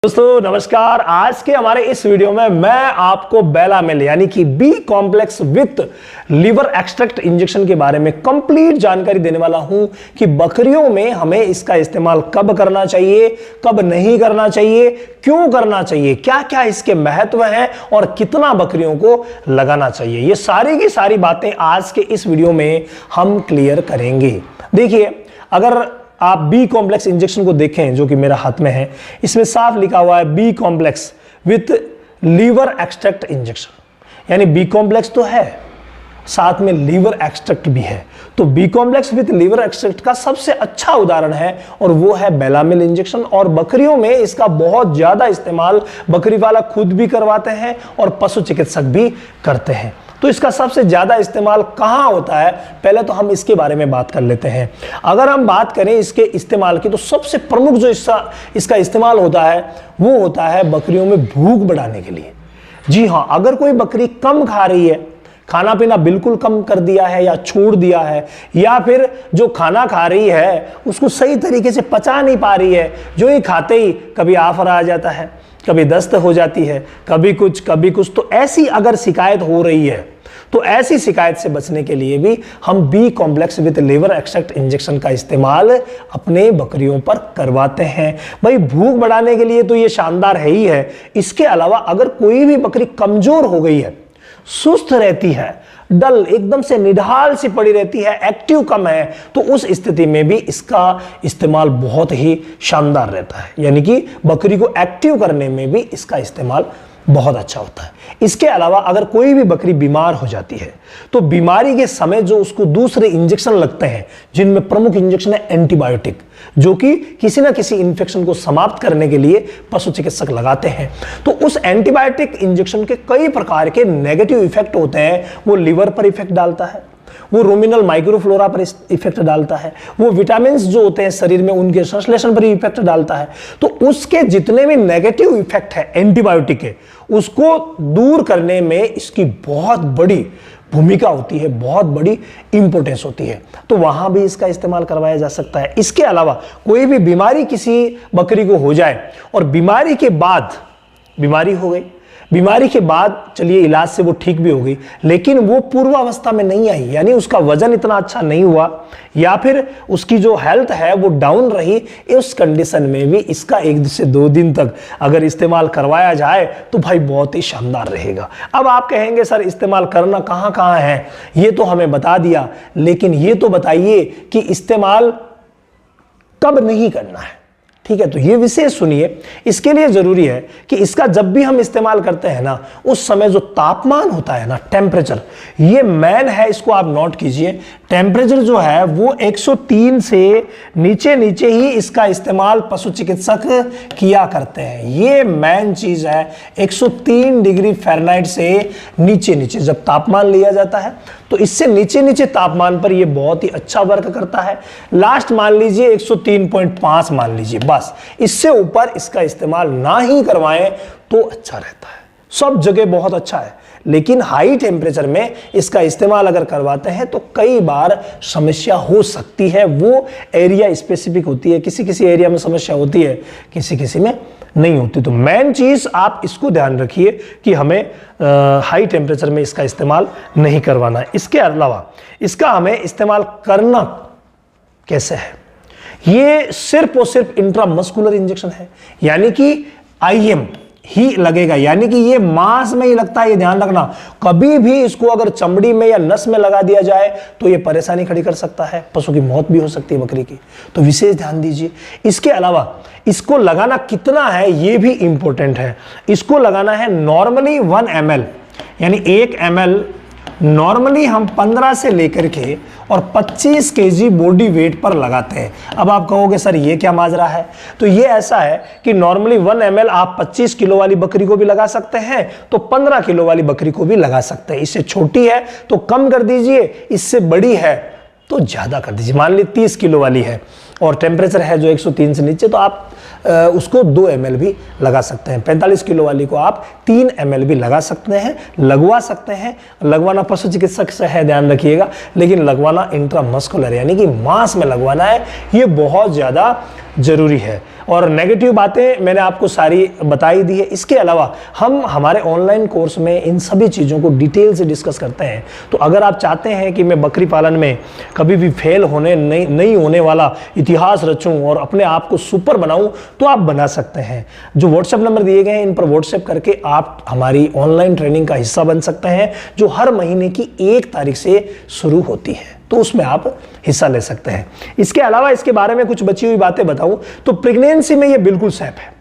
दोस्तों नमस्कार। आज के हमारे इस वीडियो में मैं आपको बेलामिल यानी कि B complex with liver extract injection के बारे में कंप्लीट जानकारी देने वाला हूं कि बकरियों में हमें इसका इस्तेमाल कब करना चाहिए, कब नहीं करना चाहिए, क्यों करना चाहिए, क्या क्या इसके महत्व हैं और कितना बकरियों को लगाना चाहिए। ये सारी की सारी बातें आज के इस वीडियो में हम क्लियर करेंगे। देखिए, अगर आप बी कॉम्प्लेक्स इंजेक्शन को देखें जो कि मेरा हाथ में है, इसमें साफ लिखा हुआ है B complex with liver extract injection, यानी बी कॉम्प्लेक्स तो है, साथ में लीवर एक्सट्रैक्ट भी है। तो B complex with liver extract का सबसे अच्छा उदाहरण है और वो है बेलामिल इंजेक्शन। और बकरियों में इसका बहुत ज्यादा इस्तेमाल बकरी वाला खुद भी करवाते हैं और पशु चिकित्सक भी करते हैं। तो इसका सबसे ज्यादा इस्तेमाल कहां होता है, पहले तो हम इसके बारे में बात कर लेते हैं। अगर हम बात करें इसके इस्तेमाल की, तो सबसे प्रमुख जो इसका इस्तेमाल होता है वो होता है बकरियों में भूख बढ़ाने के लिए। जी हां, अगर कोई बकरी कम खा रही है, खाना पीना बिल्कुल कम कर दिया है या छोड़ दिया है, या फिर जो खाना खा रही है उसको सही तरीके से पचा नहीं पा रही है, जो ही खाते ही कभी आफरा आ जाता है, कभी दस्त हो जाती है, कभी कुछ, तो ऐसी अगर शिकायत हो रही है तो ऐसी शिकायत से बचने के लिए भी हम B complex with liver extract injection का इस्तेमाल अपने बकरियों पर करवाते हैं। भाई, भूख बढ़ाने के लिए तो ये शानदार है ही है। इसके अलावा अगर कोई भी बकरी कमजोर हो गई है, सुस्त रहती है, डल एकदम से निढाल सी पड़ी रहती है, एक्टिव कम है, तो उस स्थिति में भी इसका इस्तेमाल बहुत ही शानदार रहता है। यानी कि बकरी को एक्टिव करने में भी इसका इस्तेमाल बहुत अच्छा होता है। इसके अलावा अगर कोई भी बकरी बीमार हो जाती है तो बीमारी के समय जो उसको दूसरे इंजेक्शन लगते हैं, जिनमें प्रमुख इंजेक्शन है एंटीबायोटिक, जो कि किसी ना किसी इंफेक्शन को समाप्त करने के लिए पशु चिकित्सक लगाते हैं। तो उस एंटीबायोटिक इंजेक्शन के कई प्रकार के नेगेटिव इफेक्ट होते हैं। वो लिवर पर इफेक्ट डालता है, वो रुमिनल माइक्रोफ्लोरा पर इफेक्ट डालता है, वो विटामिन्स जो होते हैं शरीर में उनके संश्लेषण पर इफेक्ट डालता है। तो उसके जितने भी नेगेटिव इफेक्ट है एंटीबायोटिक के, उसको दूर करने में इसकी बहुत बड़ी भूमिका होती है, बहुत बड़ी इंपॉर्टेंस होती है। तो वहां भी इसका इस्तेमाल करवाया जा सकता है। इसके अलावा कोई भी बीमारी किसी बकरी को हो जाए और बीमारी के बाद, बीमारी हो गई, बीमारी के बाद चलिए इलाज से वो ठीक भी हो गई, लेकिन वो पूर्वावस्था में नहीं आई, यानी उसका वजन इतना अच्छा नहीं हुआ या फिर उसकी जो हेल्थ है वो डाउन रही, उस कंडीशन में भी इसका 1 से 2 दिन तक अगर इस्तेमाल करवाया जाए तो भाई बहुत ही शानदार रहेगा। अब आप कहेंगे सर इस्तेमाल करना कहां कहां है, ये तो हमें बता दिया, लेकिन ये तो बताइए कि इस्तेमाल कब नहीं करना है। ठीक है, तो ये विशेष सुनिए। इसके लिए जरूरी है कि इसका जब भी हम इस्तेमाल करते हैं ना, उस समय जो तापमान होता है ना, टेम्परेचर, ये मैन है, इसको आप नोट कीजिए। टेम्परेचर जो है वो 103 से नीचे नीचे ही इसका इस्तेमाल पशु चिकित्सक किया करते हैं। ये मैन चीज है। 103 डिग्री फ़ारेनहाइट से नीचे नीचे जब तापमान लिया जाता है तो इससे नीचे नीचे तापमान पर ये बहुत ही अच्छा वर्क करता है। लास्ट मान लीजिए 103.5 मान लीजिए, बस इससे ऊपर इसका इस्तेमाल ना ही करवाएं तो अच्छा रहता है। सब जगह बहुत अच्छा है, लेकिन हाई टेम्परेचर में इसका इस्तेमाल अगर करवाते हैं तो कई बार समस्या हो सकती है। वो एरिया स्पेसिफिक होती है, किसी किसी एरिया में समस्या होती है, किसी किसी में नहीं होती। तो मेन चीज आप इसको ध्यान रखिए कि हमें हाई टेम्परेचर में इसका इस्तेमाल नहीं करवाना है। इसके अलावा इसका हमें इस्तेमाल करना कैसे है, ये सिर्फ और सिर्फ इंट्रामस्कुलर इंजेक्शन है, यानी कि आईएम ही लगेगा, यानी कि ये मांस में ही लगता है। ये ध्यान रखना, कभी भी इसको अगर चमड़ी में या नस में लगा दिया जाए तो ये परेशानी खड़ी कर सकता है, पशु की मौत भी हो सकती है बकरी की, तो विशेष ध्यान दीजिए। इसके अलावा इसको लगाना कितना है ये भी इंपॉर्टेंट है। इसको लगाना है नॉर्मली 1 ml, यानी 1 ml नॉर्मली हम 15 से लेकर के और 25 kg बॉडी वेट पर लगाते हैं। अब आप कहोगे सर ये क्या माजरा है, तो ये ऐसा है कि नॉर्मली 1 ml आप 25 किलो वाली बकरी को भी लगा सकते हैं, तो 15 किलो वाली बकरी को भी लगा सकते हैं। इससे छोटी है तो कम कर दीजिए, इससे बड़ी है तो ज्यादा कर दीजिए। मान ली 30 किलो वाली है और टेम्परेचर है जो 103 से नीचे, तो आप उसको 2 ml भी लगा सकते हैं। 45 किलो वाली को आप 3 ml भी लगा सकते हैं, लगवा सकते हैं। लगवाना पशु चिकित्सक से है, ध्यान रखिएगा, लेकिन लगवाना इंट्रामस्कुलर यानी कि मांस में लगवाना है। ये बहुत ज़्यादा जरूरी है। और नेगेटिव बातें मैंने आपको सारी बताई दी है। इसके अलावा हम हमारे ऑनलाइन कोर्स में इन सभी चीज़ों को डिटेल से डिस्कस करते हैं। तो अगर आप चाहते हैं कि मैं बकरी पालन में कभी भी फेल होने नहीं होने वाला इतिहास रचूं और अपने आप को सुपर बनाऊं, तो आप बना सकते हैं। जो व्हाट्सएप नंबर दिए गए हैं, इन पर व्हाट्सएप करके आप हमारी ऑनलाइन ट्रेनिंग का हिस्सा बन सकते हैं, जो हर महीने की 1 तारीख से शुरू होती है। तो उसमें आप हिस्सा ले सकते हैं। इसके अलावा इसके बारे में कुछ बची हुई बातें बताऊं तो प्रेगनेंसी में ये बिल्कुल सेफ है।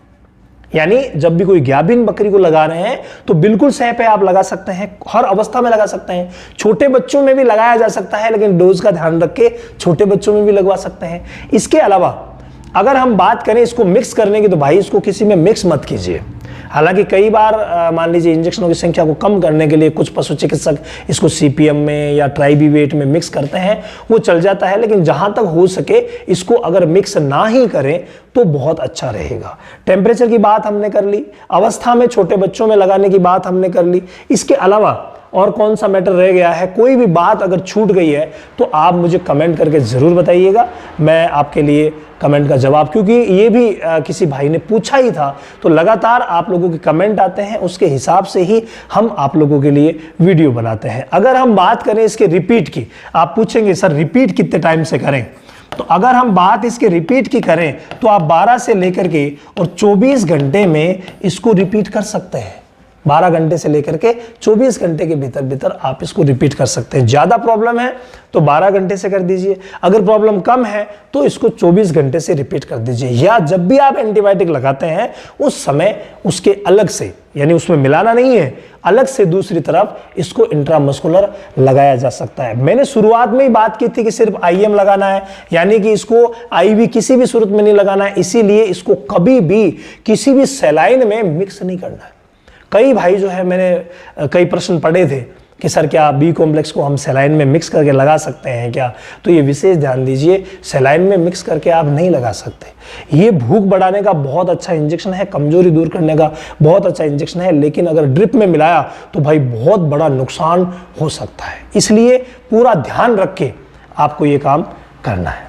यानी जब भी कोई गाभिन बकरी को लगा रहे हैं तो बिल्कुल सेफ है, आप लगा सकते हैं, हर अवस्था में लगा सकते हैं। छोटे बच्चों में भी लगाया जा सकता है, लेकिन डोज का ध्यान रख के छोटे बच्चों में भी लगवा सकते हैं। इसके अलावा अगर हम बात करें इसको मिक्स करने की, तो भाई इसको किसी में मिक्स मत कीजिए। हालांकि कई बार मान लीजिए इंजेक्शनों की संख्या को कम करने के लिए कुछ पशु चिकित्सक इसको सीपीएम में या ट्राइबीवेट में मिक्स करते हैं, वो चल जाता है, लेकिन जहां तक हो सके इसको अगर मिक्स ना ही करें तो बहुत अच्छा रहेगा। टेम्परेचर की बात हमने कर ली, अवस्था में छोटे बच्चों में लगाने की बात हमने कर ली। इसके अलावा और कौन सा मैटर रह गया है? कोई भी बात अगर छूट गई है तो आप मुझे कमेंट करके ज़रूर बताइएगा, मैं आपके लिए कमेंट का जवाब, क्योंकि ये भी किसी भाई ने पूछा ही था, तो लगातार आप लोगों के कमेंट आते हैं, उसके हिसाब से ही हम आप लोगों के लिए वीडियो बनाते हैं। अगर हम बात करें इसके रिपीट की, आप पूछेंगे सर रिपीट कितने टाइम से करें, तो अगर हम बात इसके रिपीट की करें तो आप 12 से लेकर के और 24 घंटे में इसको रिपीट कर सकते हैं। 12 घंटे से लेकर के 24 घंटे के भीतर आप इसको रिपीट कर सकते हैं। ज़्यादा प्रॉब्लम है तो 12 घंटे से कर दीजिए, अगर प्रॉब्लम कम है तो इसको 24 घंटे से रिपीट कर दीजिए। या जब भी आप एंटीबायोटिक लगाते हैं उस समय उसके अलग से, यानी उसमें मिलाना नहीं है, अलग से दूसरी तरफ इसको इंट्रामस्कुलर लगाया जा सकता है। मैंने शुरुआत में ही बात की थी कि सिर्फ आईएम लगाना है, यानी कि इसको आईवी किसी भी सूरत में नहीं लगाना है, इसीलिए इसको कभी भी किसी भी सैलाइन में मिक्स नहीं करना है। कई भाई जो है, मैंने कई प्रश्न पढ़े थे कि सर क्या बी कॉम्प्लेक्स को हम सैलाइन में मिक्स करके लगा सकते हैं क्या? तो ये विशेष ध्यान दीजिए, सैलाइन में मिक्स करके आप नहीं लगा सकते। ये भूख बढ़ाने का बहुत अच्छा इंजेक्शन है, कमजोरी दूर करने का बहुत अच्छा इंजेक्शन है, लेकिन अगर ड्रिप में मिलाया तो भाई बहुत बड़ा नुकसान हो सकता है। इसलिए पूरा ध्यान रख के आपको ये काम करना है।